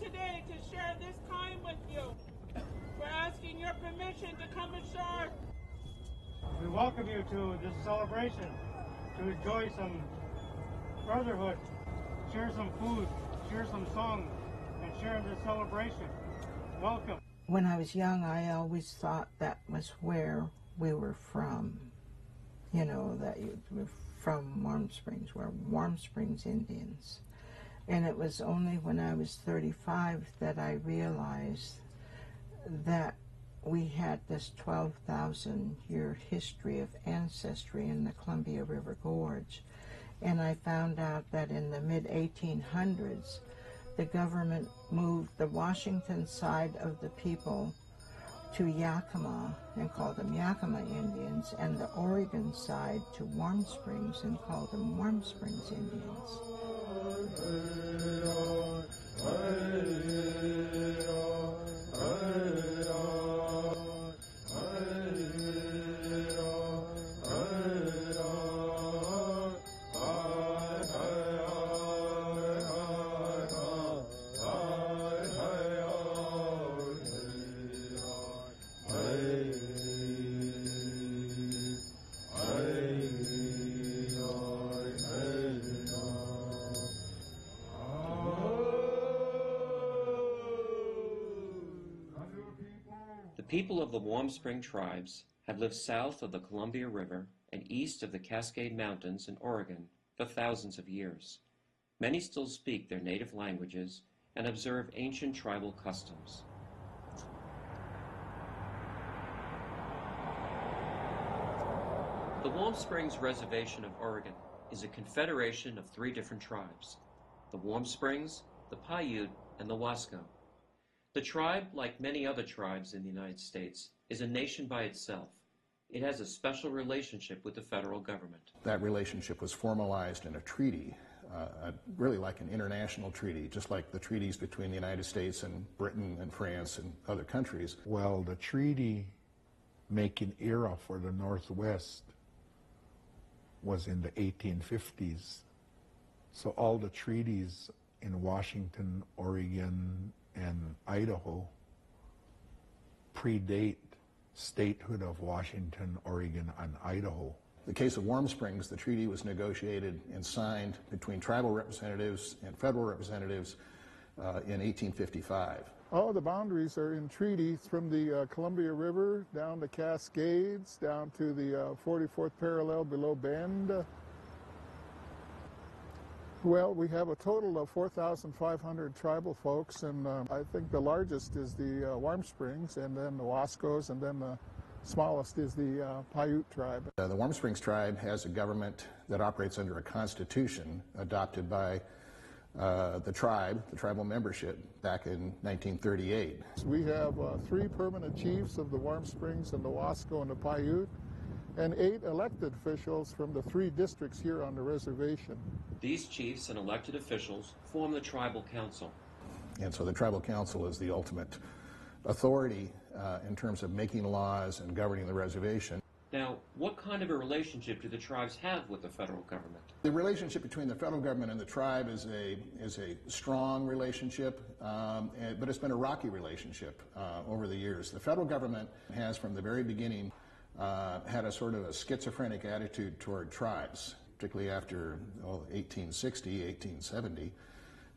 today to share this time with you. We're asking your permission to come ashore. We welcome you to this celebration, to enjoy some brotherhood, share some food, share some songs, and share in this celebration. Welcome. When I was young, I always thought that was where we were from. You know, that we're from Warm Springs. We're Warm Springs Indians. And it was only when I was 35 that I realized that we had this 12,000-year history of ancestry in the Columbia River Gorge. And I found out that in the mid-1800s, the government moved the Washington side of the people to Yakima and called them Yakima Indians, and the Oregon side to Warm Springs and called them Warm Springs Indians. The people of the Warm Spring tribes have lived south of the Columbia River and east of the Cascade Mountains in Oregon for thousands of years. Many still speak their native languages and observe ancient tribal customs. The Warm Springs Reservation of Oregon is a confederation of 3 different tribes: the Warm Springs, the Paiute, and the Wasco. The tribe, like many other tribes in the United States, is a nation by itself. It has a special relationship with the federal government. That relationship was formalized in a treaty, really like an international treaty, just like the treaties between the United States and Britain and France and other countries. Well, the treaty making era for the Northwest was in the 1850s. So all the treaties in Washington, Oregon, and Idaho predate statehood of Washington, Oregon, and Idaho. In the case of Warm Springs, the treaty was negotiated and signed between tribal representatives and federal representatives in 1855. All the boundaries are in treaties from the Columbia River down the Cascades, down to the 44th parallel below Bend. Well, we have a total of 4,500 tribal folks, and I think the largest is the Warm Springs, and then the Wascos, and then the smallest is the Paiute tribe. The Warm Springs tribe has a government that operates under a constitution adopted by the tribal membership back in 1938. We have 3 permanent chiefs of the Warm Springs and the Wasco and the Paiute, and 8 elected officials from the 3 districts here on the reservation. These chiefs and elected officials form the Tribal Council. And so the Tribal Council is the ultimate authority in terms of making laws and governing the reservation. Now, what kind of a relationship do the tribes have with the federal government? The relationship between the federal government and the tribe is a strong relationship, but it's been a rocky relationship over the years. The federal government has, from the very beginning, had a sort of a schizophrenic attitude toward tribes, particularly after 1860, 1870.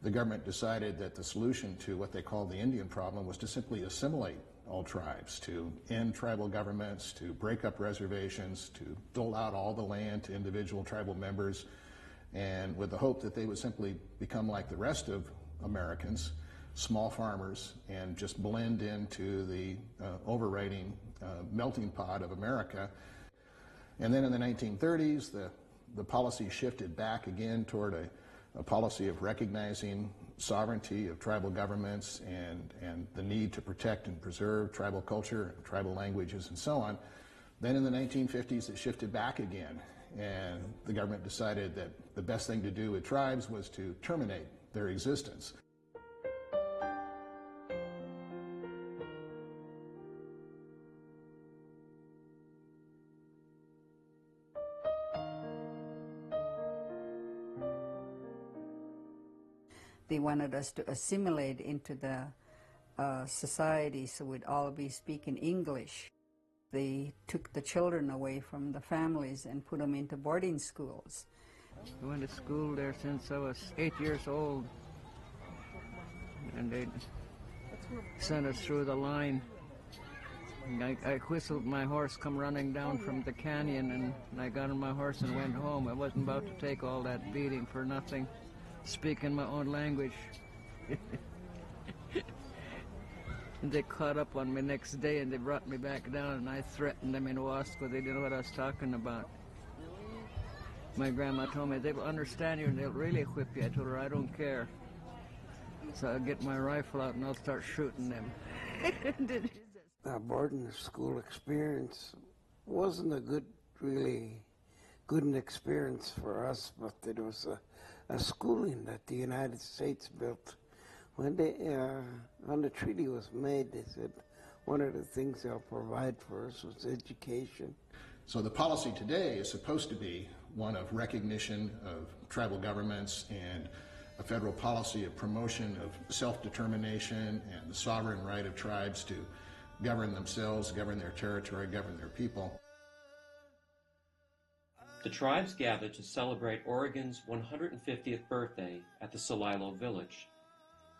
The government decided that the solution to what they called the Indian problem was to simply assimilate all tribes, to end tribal governments, to break up reservations, to dole out all the land to individual tribal members, and with the hope that they would simply become like the rest of Americans, small farmers, and just blend into the overriding melting pot of America. And then in the 1930s, the policy shifted back again toward a policy of recognizing sovereignty of tribal governments and the need to protect and preserve tribal culture, tribal languages, and so on. Then in the 1950s, it shifted back again, and the government decided that the best thing to do with tribes was to terminate their existence. They wanted us to assimilate into the society, so we'd all be speaking English. They took the children away from the families and put them into boarding schools. I went to school there since I was 8 years old, and they sent us through the line. And I whistled my horse come running down from the canyon, and I got on my horse and went home. I wasn't about to take all that beating for nothing, speaking my own language. And they caught up on me next day, and they brought me back down, and I threatened them in Wasco. They didn't know what I was talking about. My grandma told me they will understand you and they'll really whip you. I told her I don't care. So I'll get my rifle out and I'll start shooting them. Our boarding school experience wasn't a really good experience for us, but it was a schooling that the United States built. When the treaty was made, they said one of the things they'll provide for us was education. So the policy today is supposed to be one of recognition of tribal governments and a federal policy of promotion of self-determination and the sovereign right of tribes to govern themselves, govern their territory, govern their people. The tribes gathered to celebrate Oregon's 150th birthday at the Celilo Village.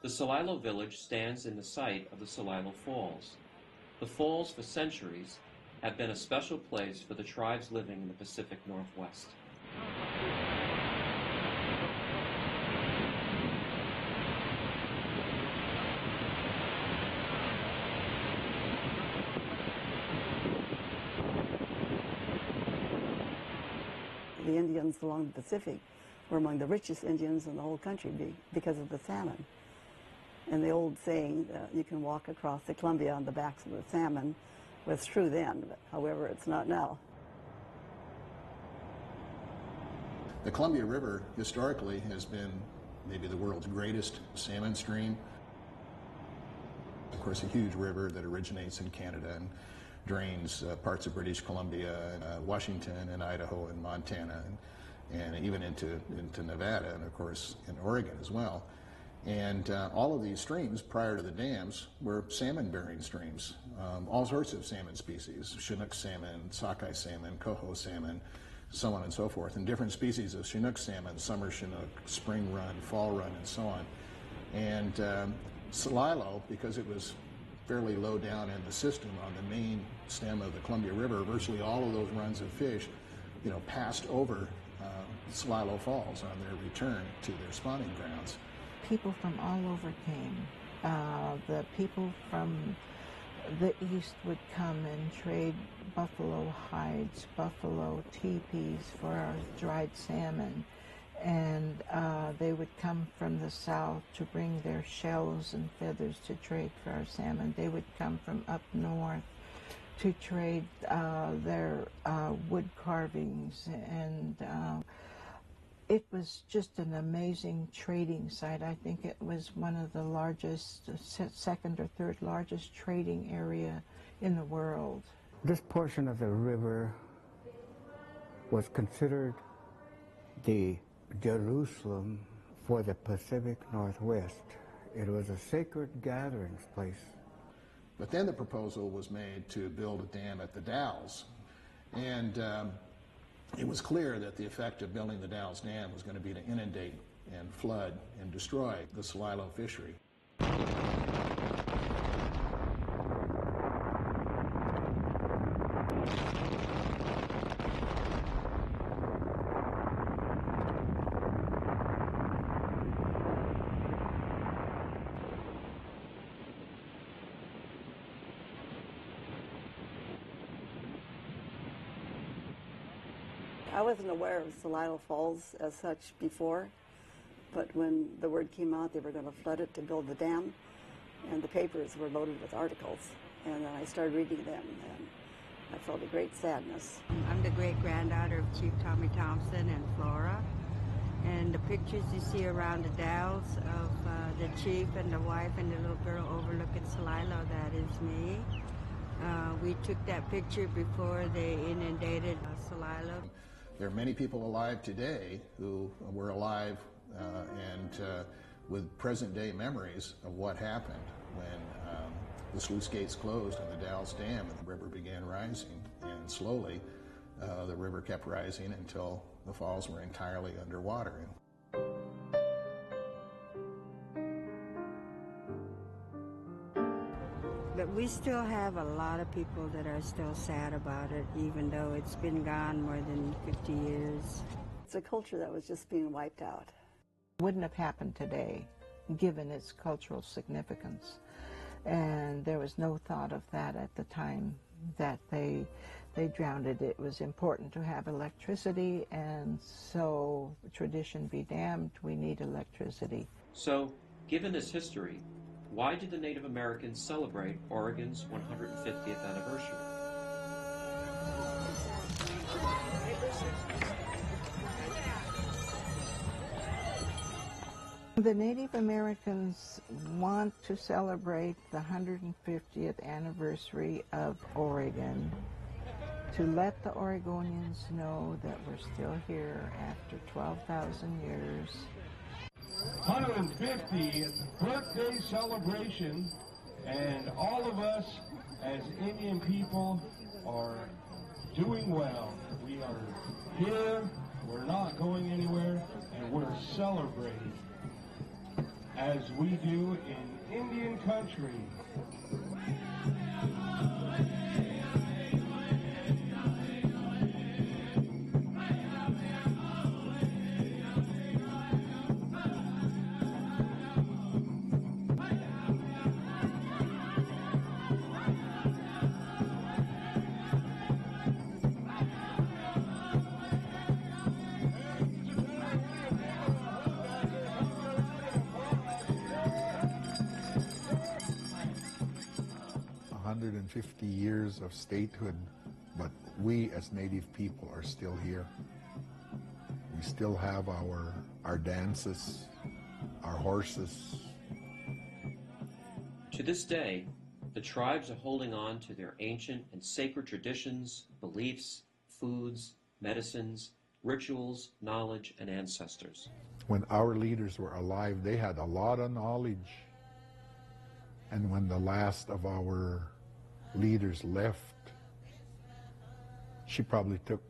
The Celilo Village stands in the site of the Celilo Falls. The falls, for centuries, have been a special place for the tribes living in the Pacific Northwest. The Indians along the Pacific were among the richest Indians in the whole country because of the salmon. And the old saying, you can walk across the Columbia on the backs of the salmon, was true then, but however, it's not now. The Columbia River historically has been maybe the world's greatest salmon stream. Of course, a huge river that originates in Canada and drains parts of British Columbia, and, Washington, and Idaho, and Montana, and even into Nevada, and of course in Oregon as well. And all of these streams prior to the dams were salmon-bearing streams, all sorts of salmon species, Chinook salmon, sockeye salmon, coho salmon, so on and so forth, and different species of Chinook salmon, summer Chinook, spring run, fall run, and so on. And Celilo, because it was fairly low down in the system on the main stem of the Columbia River, virtually all of those runs of fish, passed over Celilo Falls on their return to their spawning grounds. People from all over came. The people from the east would come and trade buffalo hides, buffalo teepees for our dried salmon. And they would come from the south to bring their shells and feathers to trade for our salmon. They would come from up north to trade their wood carvings, and it was just an amazing trading site. I think it was one of the largest, second or third largest trading area in the world. This portion of the river was considered the Jerusalem for the Pacific Northwest. It was a sacred gatherings place. But then the proposal was made to build a dam at the Dalles, and it was clear that the effect of building the Dalles Dam was going to be to inundate and flood and destroy the Celilo fishery. I wasn't aware of Celilo Falls as such before, but when the word came out they were going to flood it to build the dam, and the papers were loaded with articles, and then I started reading them, and I felt a great sadness. I'm the great-granddaughter of Chief Tommy Thompson and Flora, and the pictures you see around the Dalles of the chief and the wife and the little girl overlooking Celilo, that is me. We took that picture before they inundated Celilo. There are many people alive today who were alive and with present-day memories of what happened when the sluice gates closed on the Dalles Dam and the river began rising. And slowly, the river kept rising until the falls were entirely underwater. But we still have a lot of people that are still sad about it, even though it's been gone more than 50 years. It's a culture that was just being wiped out. Wouldn't have happened today, given its cultural significance. And there was no thought of that at the time that they drowned it. It was important to have electricity, and so tradition be damned, we need electricity. So, given this history, why did the Native Americans celebrate Oregon's 150th anniversary? The Native Americans want to celebrate the 150th anniversary of Oregon to let the Oregonians know that we're still here after 12,000 years. 150th birthday celebration, and all of us as Indian people are doing well. We are here, we're not going anywhere, and we're celebrating as we do in Indian country. Years of statehood, but we as Native people are still here. We still have our dances, our horses. To this day, the tribes are holding on to their ancient and sacred traditions, beliefs, foods, medicines, rituals, knowledge, and ancestors. When our leaders were alive, they had a lot of knowledge. And when the last of our leaders left, she probably took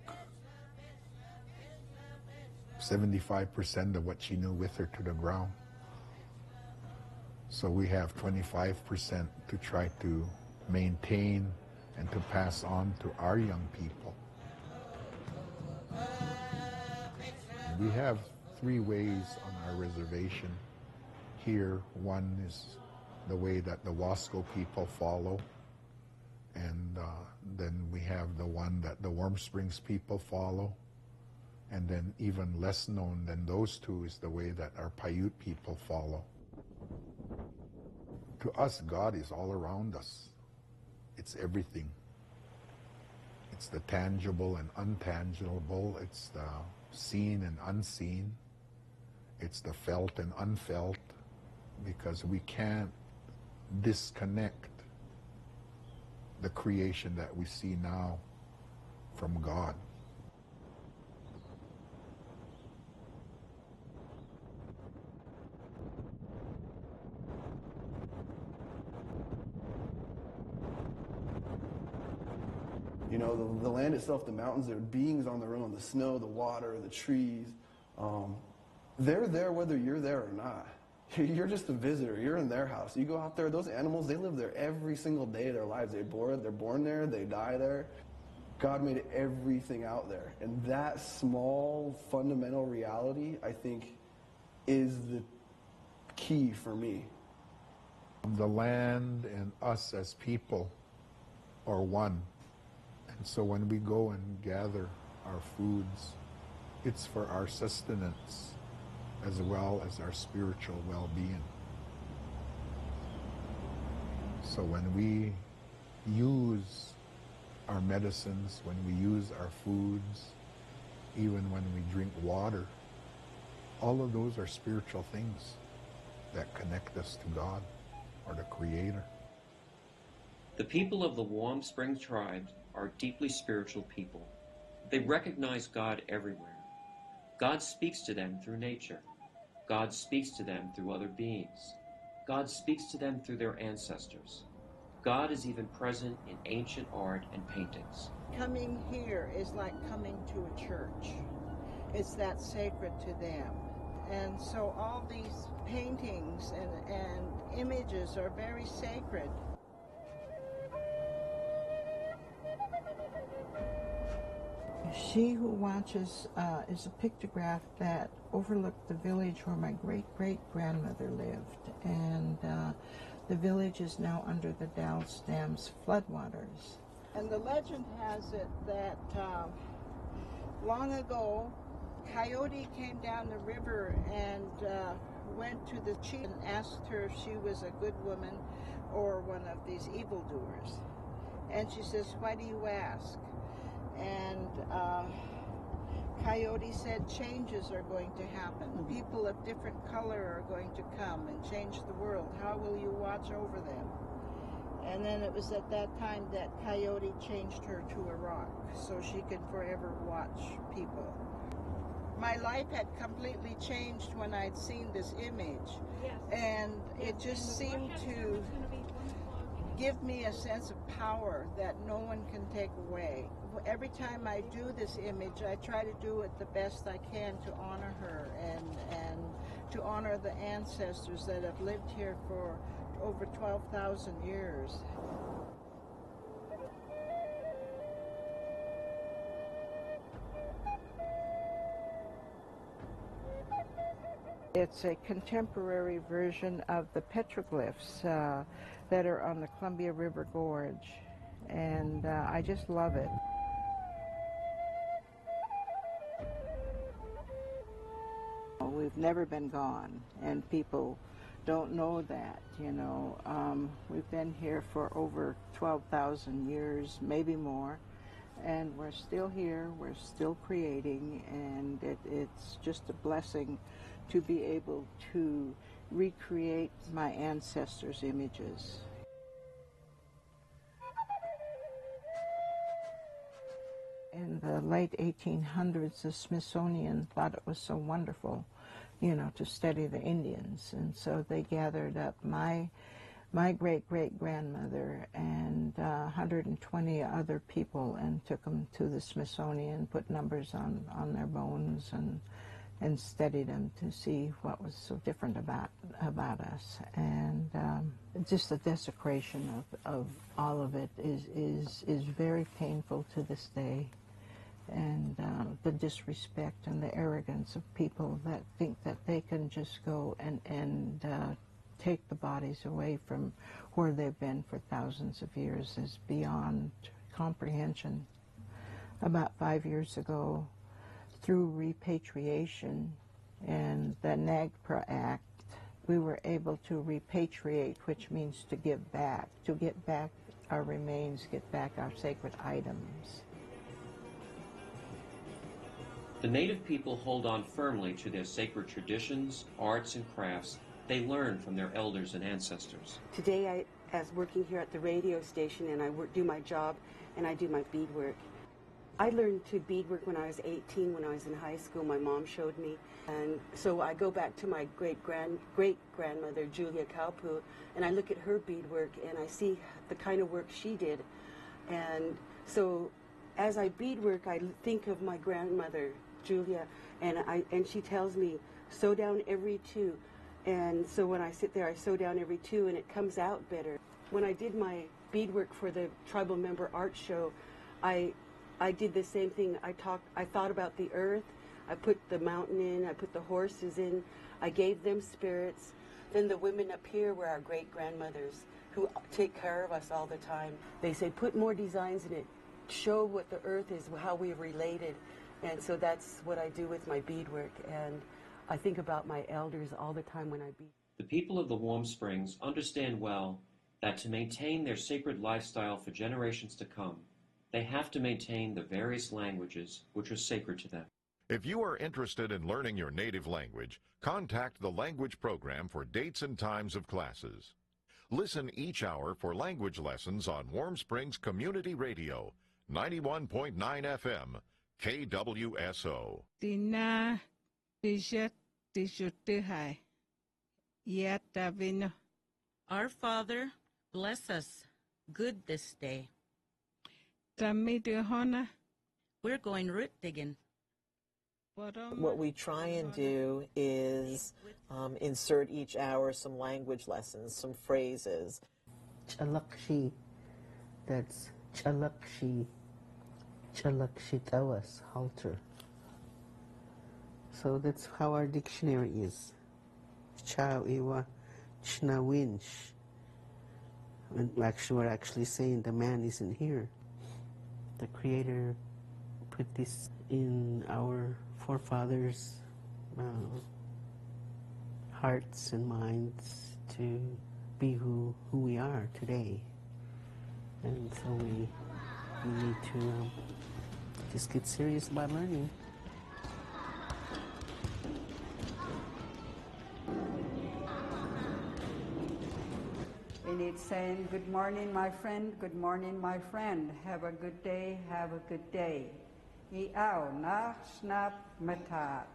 75% of what she knew with her to the ground. So we have 25% to try to maintain and to pass on to our young people. And we have 3 ways on our reservation here. One is the way that the Wasco people follow. And then we have the one that the Warm Springs people follow. And then even less known than those 2 is the way that our Paiute people follow. To us, God is all around us. It's everything. It's the tangible and untangible. It's the seen and unseen. It's the felt and unfelt, because we can't disconnect the creation that we see now from God. You know, the land itself, the mountains, there are beings on their own, the snow, the water, the trees. They're there whether you're there or not. You're just a visitor. You're in their house. You go out there, those animals, they live there every single day of their lives. They're born there, they die there. God made everything out there. And that small, fundamental reality, I think, is the key for me. The land and us as people are one. And so when we go and gather our foods, it's for our sustenance as well as our spiritual well-being. So when we use our medicines, when we use our foods, even when we drink water, all of those are spiritual things that connect us to God or the Creator. The people of the Warm Springs tribe are deeply spiritual people. They recognize God everywhere. God speaks to them through nature. God speaks to them through other beings. God speaks to them through their ancestors. God is even present in ancient art and paintings. Coming here is like coming to a church. It's that sacred to them. And so all these paintings and images are very sacred. She Who Watches is a pictograph that overlooked the village where my great-great-grandmother lived. And the village is now under the Dalles Dam's floodwaters. And the legend has it that long ago, Coyote came down the river and went to the chief and asked her if she was a good woman or one of these evildoers. And she says, "Why do you ask?" And Coyote said, changes are going to happen. People of different color are going to come and change the world. How will you watch over them? And then it was at that time that Coyote changed her to a rock so she could forever watch people. My life had completely changed when I'd seen this image. Yes. And it just seemed to give me a sense of power that no one can take away. Every time I do this image, I try to do it the best I can to honor her and to honor the ancestors that have lived here for over 12,000 years. It's a contemporary version of the petroglyphs that are on the Columbia River Gorge, and I just love it. We've never been gone, and people don't know that, you know. We've been here for over 12,000 years, maybe more, and we're still here, we're still creating, and it's just a blessing to be able to recreate my ancestors' images. In the late 1800s, the Smithsonian thought it was so wonderful, you know, to study the Indians, and so they gathered up my great-great-grandmother and 120 other people and took them to the Smithsonian, put numbers on their bones, and studied them to see what was so different about us. And just the desecration of all of it is very painful to this day. And the disrespect and the arrogance of people that think that they can just go and take the bodies away from where they've been for thousands of years is beyond comprehension. About 5 years ago, through repatriation and the NAGPRA Act, we were able to repatriate, which means to give back, to get back our remains, get back our sacred items. The Native people hold on firmly to their sacred traditions, arts, and crafts they learned from their elders and ancestors. Today, as working here at the radio station, and I do my job, and I do my beadwork. I learned to beadwork when I was 18, when I was in high school. My mom showed me. And so I go back to my great-grandmother, Julia Kaupu, and I look at her beadwork, and I see the kind of work she did. And so as I beadwork, I think of my grandmother, Julia, and she tells me, sew down every two. And so when I sit there, I sew down every two, and it comes out better. When I did my beadwork for the Tribal Member Art Show, I did the same thing. I thought about the earth. I put the mountain in. I put the horses in. I gave them spirits. Then the women up here were our great-grandmothers who take care of us all the time. They say, put more designs in it. Show what the earth is, how we are related. And so that's what I do with my beadwork. And I think about my elders all the time when I bead. The people of the Warm Springs understand well that to maintain their sacred lifestyle for generations to come, they have to maintain the various languages which are sacred to them. If you are interested in learning your native language, contact the language program for dates and times of classes. Listen each hour for language lessons on Warm Springs Community Radio, 91.9 FM, KWSO. Tina, Bishet, Our Father, bless us good this day. We're going root digging. What we try and do is insert each hour some language lessons, some phrases. Chalakshi, that's Chalakshi, Chalakshi tawas, halter. So that's how our dictionary is. Chow iwa chna winch. We're actually saying the man isn't here. The Creator put this in our forefathers' hearts and minds to be who we are today. And so we need to just get serious about learning. We need saying, good morning, my friend, good morning, my friend. Have a good day, have a good day. I'au nach snap metat.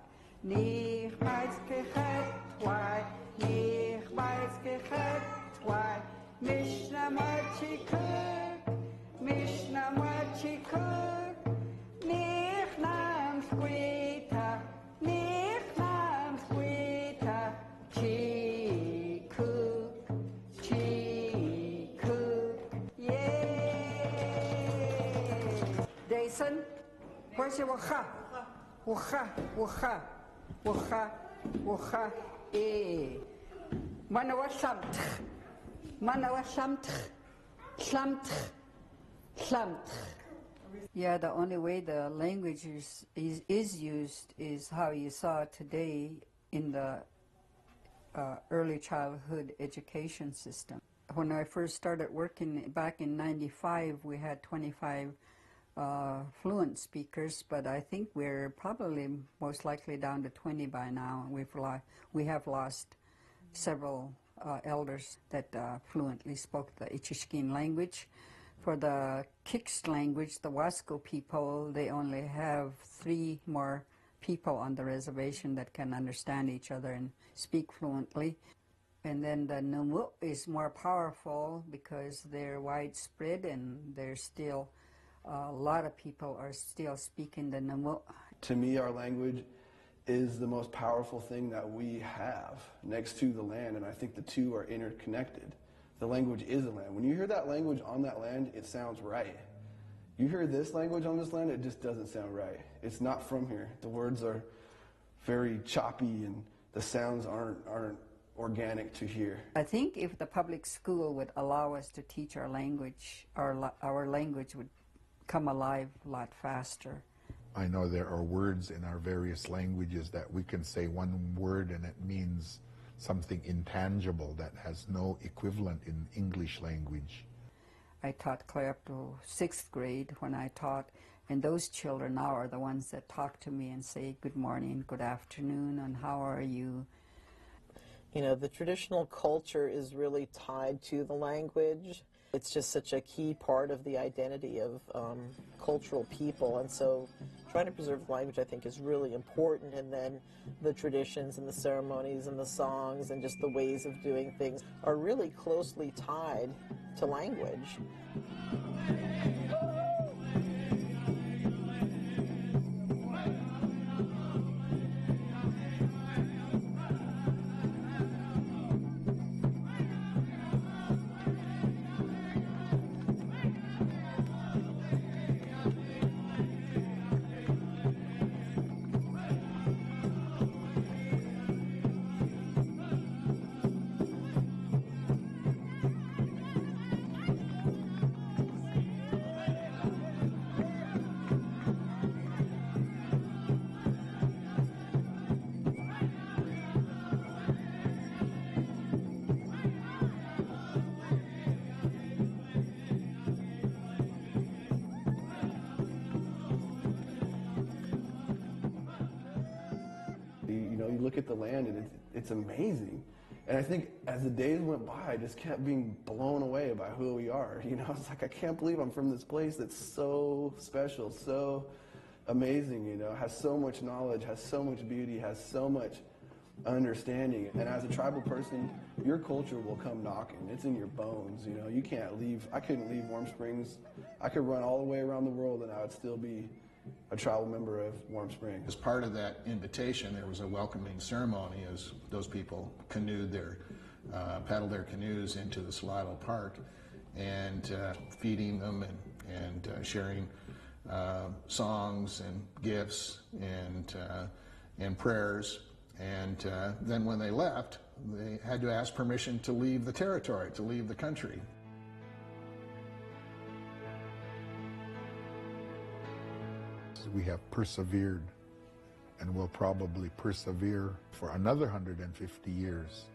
Nicht weiß gechet, why? Nicht weiß gechet, why? Mishna machikuk, Mishna machikuk. Nicht nam squita, nicht nam squita. Chikuk, chikuk. Yay! Jason? Where's your wacha? Wacha, wacha, wacha, wacha, eh. Manawa samt, manawa samt, samt, samt. Yeah, the only way the language is used is how you saw today in the early childhood education system. When I first started working back in '95, we had 25 fluent speakers, but I think we're probably most likely down to 20 by now. We have lost several elders that fluently spoke the Ichishkin language. For the Kix language, the Wasco people, they only have 3 more people on the reservation that can understand each other and speak fluently. And then the Numu is more powerful because they're widespread and they're still a lot of people are still speaking the Numu. To me, our language is the most powerful thing that we have next to the land, and I think the two are interconnected. The language is the land. When you hear that language on that land, it sounds right. You hear this language on this land, it just doesn't sound right. It's not from here. The words are very choppy and the sounds aren't organic to hear. I think if the public school would allow us to teach our language, our language would come alive a lot faster. I know there are words in our various languages that we can say one word and it means something intangible that has no equivalent in English language. I taught clear up to 6th grade when I taught, and those children now are the ones that talk to me and say good morning, good afternoon, and how are you? You know, the traditional culture is really tied to the language. It's just such a key part of the identity of cultural people, and so trying to preserve the language, I think, is really important, and then the traditions and the ceremonies and the songs and just the ways of doing things are really closely tied to language. You look at the land and it's amazing. And I think as the days went by, I just kept being blown away by who we are. You know, it's like, I can't believe I'm from this place that's so special, so amazing, you know, has so much knowledge, has so much beauty, has so much understanding. And as a tribal person, your culture will come knocking. It's in your bones, you know. You can't leave. I couldn't leave Warm Springs. I could run all the way around the world and I would still be a tribal member of Warm Springs. As part of that invitation, there was a welcoming ceremony as those people paddled their canoes into the Celilo Park, and feeding them and sharing songs and gifts and prayers. And then when they left, they had to ask permission to leave the territory, to leave the country. We have persevered and will probably persevere for another 150 years.